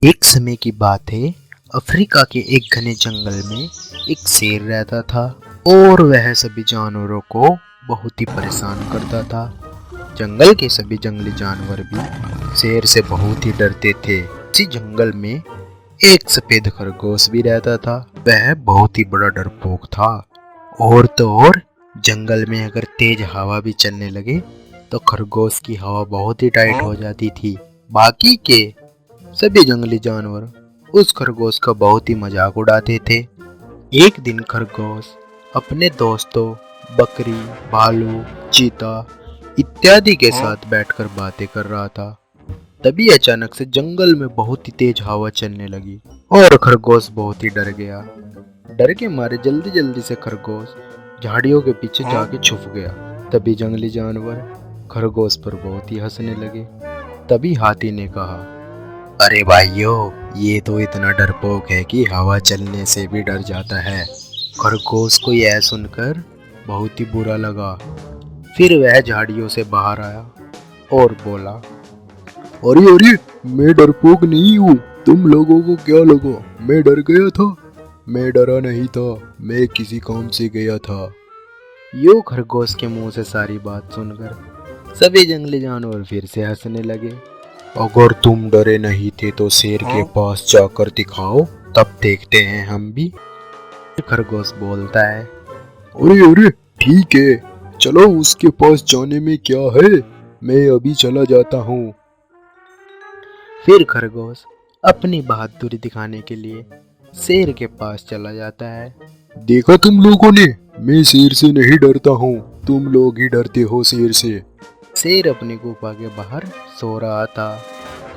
एक समय की बात है। अफ्रीका के एक घने जंगल में एक शेर रहता था और वह सभी जानवरों को बहुत ही परेशान करता था। जंगल के सभी जंगली जानवर भी शेर से बहुत ही डरते थे। इसी जंगल में एक सफेद खरगोश भी रहता था। वह बहुत ही बड़ा डरपोक था। और तो और जंगल में अगर तेज हवा भी चलने लगे तो खरगोश की हवा बहुत ही टाइट हो जाती थी। बाकी के सभी जंगली जानवर उस खरगोश का बहुत ही मजाक उड़ाते थे। एक दिन खरगोश अपने दोस्तों बकरी, भालू, चीता इत्यादि के साथ बैठकर बातें कर रहा था। तभी अचानक से जंगल में बहुत ही तेज हवा चलने लगी और खरगोश बहुत ही डर गया। डर के मारे जल्दी जल्दी से खरगोश झाड़ियों के पीछे जाके छुप गया। तभी जंगली जानवर खरगोश पर बहुत ही हंसने लगे। तभी हाथी ने कहा, अरे भाइयों, ये तो इतना डरपोक है कि हवा चलने से भी डर जाता है। खरगोश को यह सुनकर बहुत ही बुरा लगा। फिर वह झाड़ियों से बाहर आया और बोला, अरे अरे, मैं डरपोक नहीं हूँ। तुम लोगों को क्या लगा मैं डर गया था? मैं डरा नहीं था, मैं किसी काम से गया था। यूं खरगोश के मुंह से सारी बात सुनकर सभी जंगली जानवर फिर से हंसने लगे। अगर तुम डरे नहीं थे तो शेर के पास जाकर दिखाओ, तब देखते हैं हम भी। खरगोश बोलता है, अरे अरे ठीक है, चलो उसके पास जाने में क्या है, मैं अभी चला जाता हूँ। फिर खरगोश अपनी बहादुरी दिखाने के लिए शेर के पास चला जाता है। देखा तुम लोगों ने, मैं शेर से नहीं डरता हूँ, तुम लोग ही डरते हो शेर से। शेर अपनी गुफा के बाहर सो रहा था।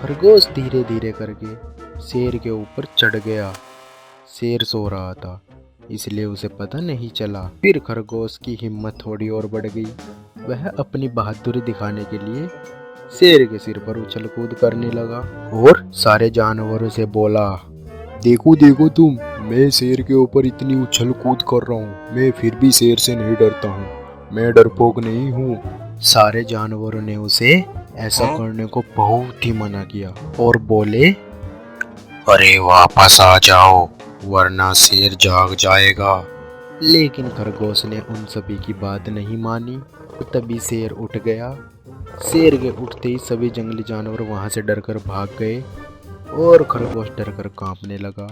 खरगोश धीरे धीरे करके शेर के ऊपर चढ़ गया। शेर सो रहा था इसलिए उसे पता नहीं चला। फिर खरगोश की हिम्मत थोड़ी और बढ़ गई। वह अपनी बहादुरी दिखाने के लिए शेर के सिर पर उछल कूद करने लगा और सारे जानवरों से बोला, देखो देखो तुम, मैं शेर के ऊपर इतनी उछल कूद कर रहा हूँ, मैं फिर भी शेर से नहीं डरता हूँ, मैं डरपोक नहीं हूँ। सारे जानवरों ने उसे ऐसा करने को बहुत ही मना किया और बोले, अरे वापस आ जाओ वरना शेर जाग जाएगा। लेकिन खरगोश ने उन सभी की बात नहीं मानी। तभी शेर उठ गया। शेर के उठते ही सभी जंगली जानवर वहां से डरकर भाग गए और खरगोश डरकर कांपने लगा।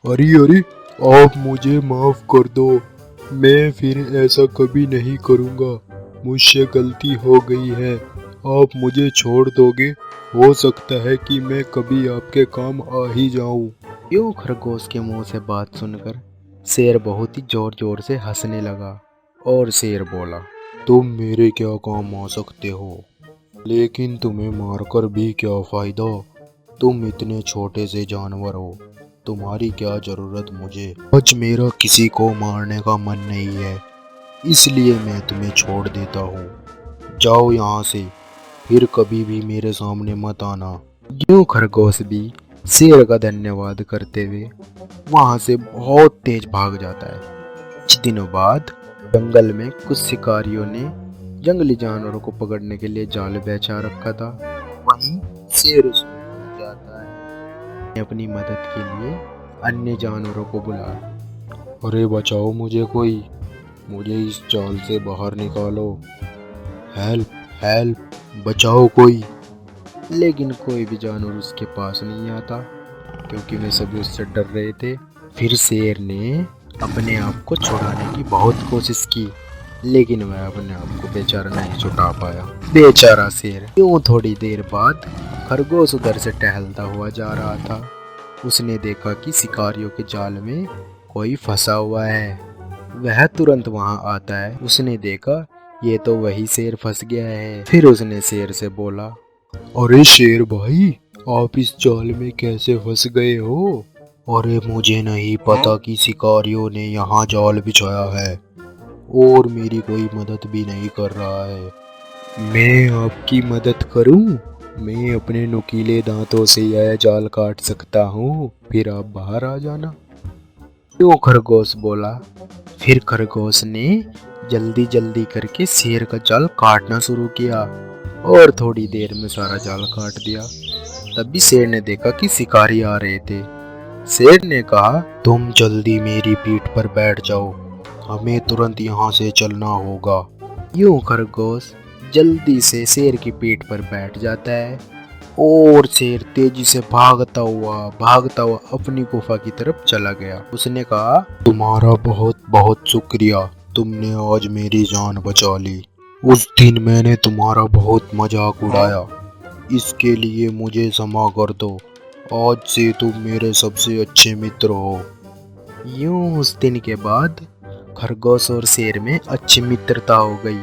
अरे अरे, आप मुझे माफ कर दो, मैं फिर ऐसा कभी नहीं करूँगा, मुझसे गलती हो गई है, आप मुझे छोड़ दोगे? हो सकता है कि मैं कभी आपके काम आ ही जाऊं। यूं खरगोश के मुंह से बात सुनकर शेर बहुत ही जोर जोर से हंसने लगा और शेर बोला, तुम मेरे क्या काम आ सकते हो, लेकिन तुम्हें मारकर भी क्या फायदा, तुम इतने छोटे से जानवर हो, तुम्हारी क्या जरूरत मुझे। आज मेरा किसी को मारने का मन नहीं है, इसलिए मैं तुम्हें छोड़ देता हूँ, जाओ यहाँ से, फिर कभी भी मेरे सामने मत आना। यूं खरगोश भी शेर का धन्यवाद करते हुए वहां से बहुत तेज भाग जाता है। कुछ दिनों बाद जंगल में कुछ शिकारियों ने जंगली जानवरों को पकड़ने के लिए जाल बिछा रखा था। वहीं शेर उसमें फंस जाता है। अपनी मदद के लिए अन्य जानवरों को बुला, अरे बचाओ मुझे कोई, मुझे इस जाल से बाहर निकालो, हेल्प हेल्प, बचाओ कोई। लेकिन कोई भी जानवर उसके पास नहीं आता क्योंकि वे सभी उससे डर रहे थे। फिर शेर ने अपने आप को छुड़ाने की बहुत कोशिश की, लेकिन वह अपने आप को बेचारा नहीं छुड़ा पाया। बेचारा शेर। यूं थोड़ी देर बाद खरगोश उधर से टहलता हुआ जा रहा था। उसने देखा कि शिकारियों के जाल में कोई फंसा हुआ है। वह तुरंत वहां आता है। उसने देखा ये तो वही शेर फंस गया है। फिर उसने शेर से बोला, अरे शेर भाई, आप इस जाल में कैसे फंस गए हो? अरे मुझे नहीं पता कि शिकारियों ने यहाँ जाल बिछाया है और मेरी कोई मदद भी नहीं कर रहा है। मैं आपकी मदद करूं? मैं अपने नुकीले दांतों से यह जाल काट सकता हूँ, फिर आप बाहर आ जाना। क्यों खरगोश बोला। फिर खरगोश ने जल्दी जल्दी करके शेर का जाल काटना शुरू किया और थोड़ी देर में सारा जाल काट दिया। तभी शेर ने देखा कि शिकारी आ रहे थे। शेर ने कहा, तुम जल्दी मेरी पीठ पर बैठ जाओ, हमें तुरंत यहाँ से चलना होगा। यूं खरगोश जल्दी से शेर की पीठ पर बैठ जाता है और शेर तेजी से भागता हुआ अपनी गुफा की तरफ चला गया। उसने कहा, तुम्हारा बहुत बहुत शुक्रिया, तुमने आज मेरी जान बचा ली। उस दिन मैंने तुम्हारा बहुत मजाक उड़ाया, इसके लिए मुझे क्षमा कर दो। आज से तुम मेरे सबसे अच्छे मित्र हो। यूं उस दिन के बाद खरगोश और शेर में अच्छी मित्रता हो गई।